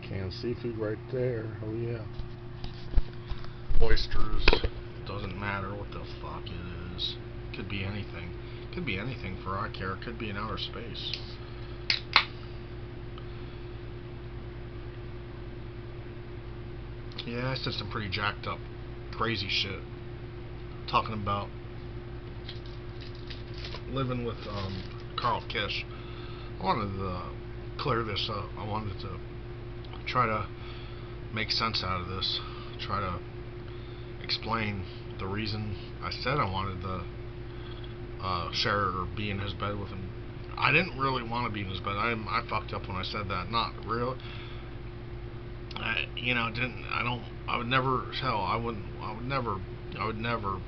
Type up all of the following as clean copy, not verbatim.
Canned seafood right there. Oh yeah. Oysters. Doesn't matter what the fuck it is. Could be anything. Could be anything for all I care. Could be in outer space. Yeah, I said some pretty jacked up, crazy shit. Talking about living with Carl Kish. I wanted to clear this up. I wanted to try to make sense out of this. Try to explain the reason I said I wanted to share or be in his bed with him. I didn't really want to be in his bed. I fucked up when I said that. Not real. Didn't. I don't. I would never. Hell, I wouldn't. I would never. I would never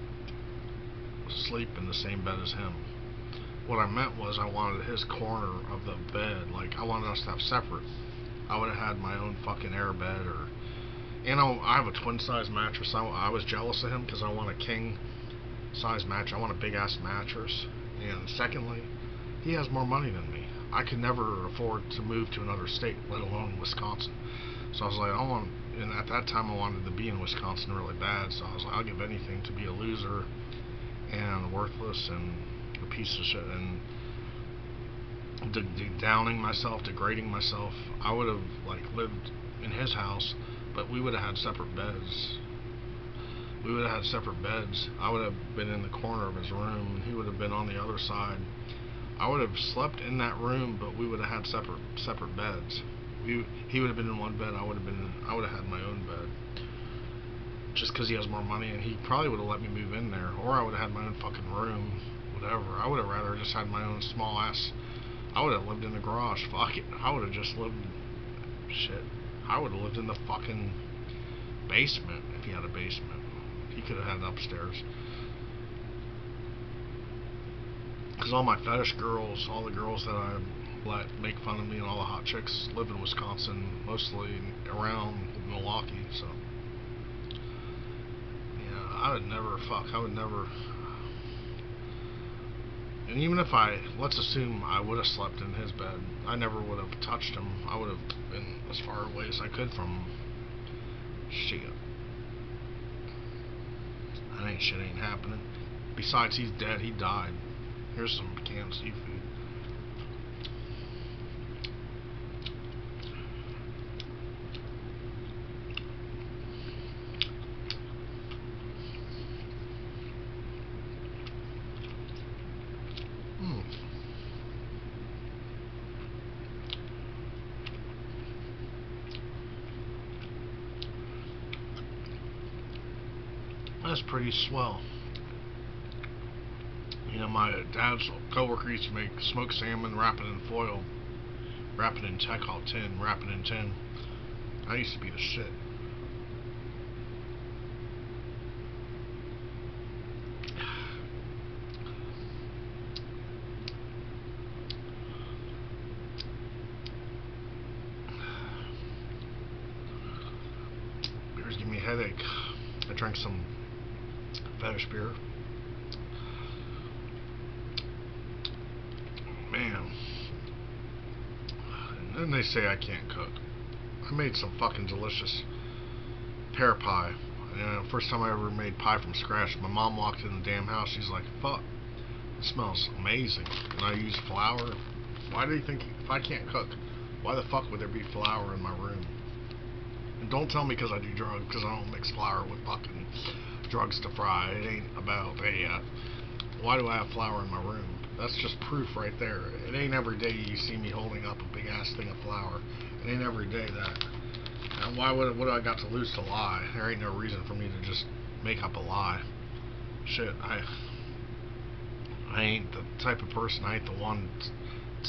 sleep in the same bed as him. What I meant was I wanted his corner of the bed. Like, I wanted us to have separate. I would have had my own fucking air bed, or I have a twin size mattress. I was jealous of him because I want a king size mattress. I want a big ass mattress. And secondly, he has more money than me. I could never afford to move to another state, let alone Wisconsin. So I was like, and at that time I wanted to be in Wisconsin really bad. So I was like, I'll give anything to be a loser and worthless and a piece of shit and downing myself, degrading myself. I would have lived in his house, but we would have had separate beds. We would have had separate beds. I would have been in the corner of his room, and he would have been on the other side. I would have slept in that room, but we would have had separate beds. He would have been in one bed. I would have had my own bed. Just because he has more money, and he probably would have let me move in there, or I would have had my own fucking room, whatever. I would have rather just had my own small ass. I would have lived in the garage. Fuck it. I would have just lived. Shit. I would have lived in the fucking basement if he had a basement. He could have had it upstairs. Because all my fetish girls, all the girls that I let make fun of me, and all the hot chicks live in Wisconsin, mostly around Milwaukee. So yeah, I would never. And even if let's assume I would have slept in his bed, I never would have touched him. I would have been as far away as I could from him. Shit. Shit ain't happening. Besides, he's dead. He died. Here's some canned seafood. That's pretty swell. My dad's coworker used to make smoked salmon, wrap it in foil, wrap it in tin, wrap it in tin. I used to be the shit. Beers give me a headache. I drank some fetish beer. Man. And then they say I can't cook. I made some fucking delicious pear pie. First time I ever made pie from scratch. My mom walked in the damn house. She's like, fuck, it smells amazing. And I used flour. Why do you think, if I can't cook, why the fuck would there be flour in my room? And don't tell me because I do drugs, because I don't mix flour with fucking drugs to fry. It ain't about, hey, why do I have flour in my room? That's just proof right there. It ain't every day you see me holding up a big ass thing of flour. It ain't every day that. And what do I got to lose to lie? There ain't no reason for me to just make up a lie. Shit, I ain't the type of person, I ain't the one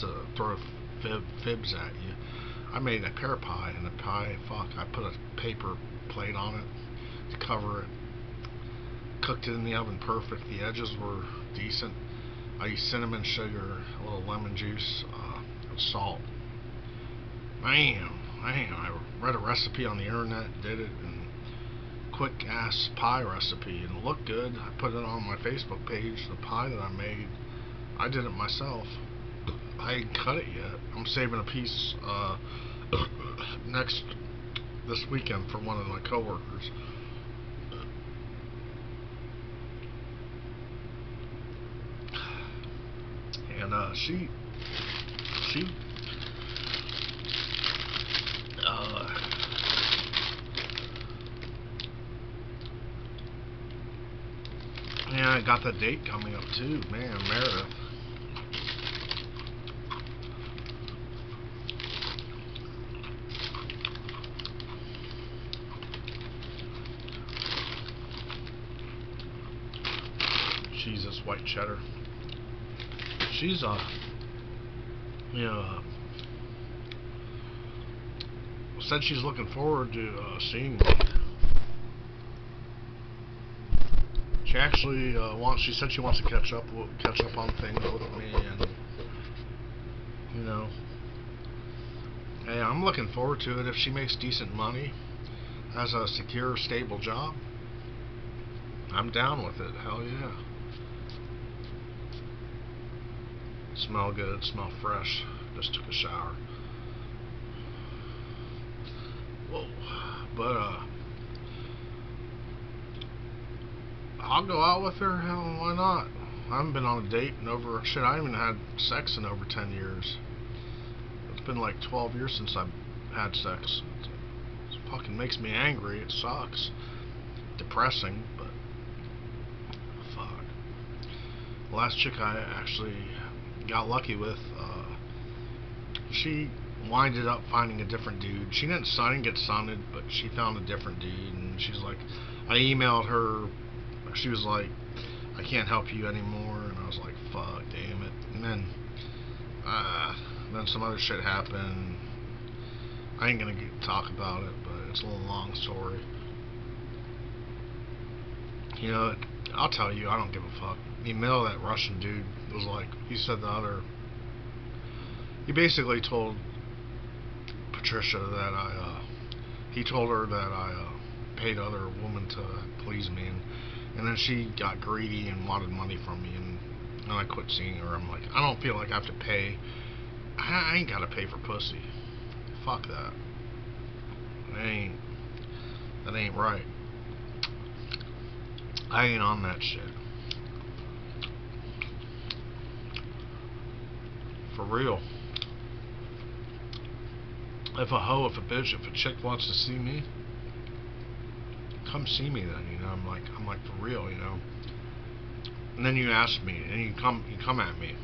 to throw fibs at you. I made a pear pie, and the pie, I put a paper plate on it to cover it. Cooked it in the oven perfect. The edges were decent. I used cinnamon sugar, a little lemon juice, salt. Man, I read a recipe on the internet, did it, and quick ass pie recipe, and it looked good. I put it on my Facebook page, the pie that I made. I did it myself. I ain't cut it yet. I'm saving a piece this weekend for one of my coworkers. And she yeah, I got the date coming up too, man, Meredith. Jesus, white cheddar. She's said she's looking forward to seeing me. She actually she said she wants to catch up on things with me, and hey, I'm looking forward to it. If she makes decent money, has a secure, stable job, I'm down with it. Hell yeah. Smell good, smell fresh. Just took a shower. Whoa. But I'll go out with her. Hell, why not? I haven't been on a date in over shit. I haven't had sex in over 10 years. It's been like 12 years since I've had sex. It fucking makes me angry. It sucks. Depressing, but fuck. The last chick I actually got lucky with, she winded up finding a different dude. She didn't get signed, but she found a different dude, and she's like, I emailed her. She was like, I can't help you anymore, and I was like, fuck, damn it. And then some other shit happened. I ain't gonna talk about it, but it's a little long story. I'll tell you, I don't give a fuck. The middle of that Russian dude was like, he basically told Patricia that he told her that I paid other women to please me, and then she got greedy and wanted money from me, and I quit seeing her. I'm like, I don't feel like I have to pay. I ain't gotta pay for pussy. Fuck that. That ain't right. I ain't on that shit. For real. If a bitch, if a chick wants to see me, come see me then, I'm like for real, And then you ask me, and you come at me.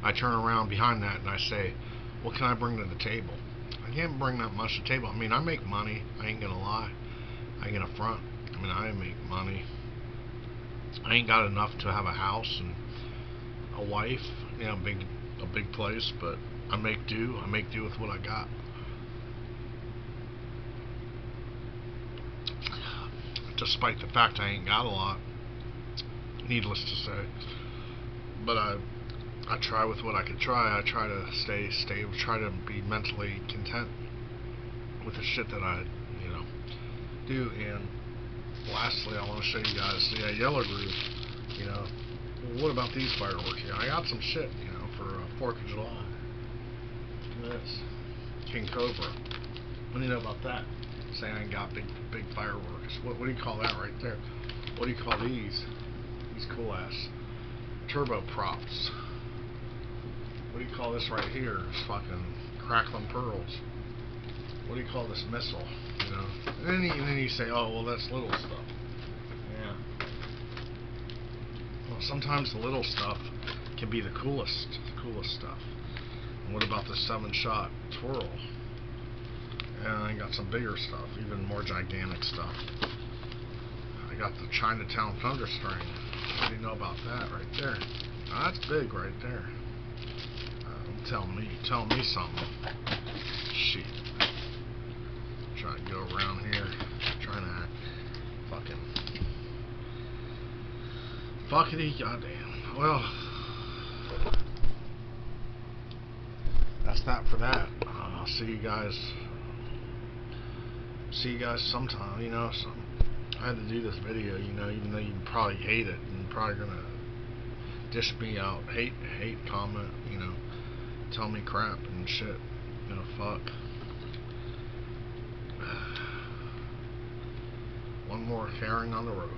I turn around behind that and I say, what can I bring to the table? I can't bring that much to the table. I make money. I ain't gonna lie. I ain't gonna front. I make money. I ain't got enough to have a house and a wife, a big place, but I make do. I make do with what I got. Despite the fact I ain't got a lot, needless to say. But I try with what I can try. I try to try to be mentally content with the shit that I, do. And lastly, I want to show you guys the Yellow Groove. What about these fireworks? I got some shit, for 4th of July. Look at this. King Cobra. What do you know about that? Saying I ain't got big fireworks. What do you call that right there? What do you call these? These cool ass turbo props. What do you call this right here? It's fucking crackling pearls. What do you call this missile? And then you say, oh well, that's little stuff. Yeah. Well, sometimes the little stuff can be the coolest stuff. And what about the 7-shot twirl? And I got some bigger stuff, even more gigantic stuff. I got the Chinatown Thunder String. What do you know about that right there? Now, that's big right there. Tell me something. Shit. Trying to go around here, trying to act fuckity goddamn. Well, that's that for that. I'll see you guys sometime. I had to do this video, even though you probably hate it and probably gonna dish me out, hate comment, tell me crap and shit. know, fuck. One more herring on the road.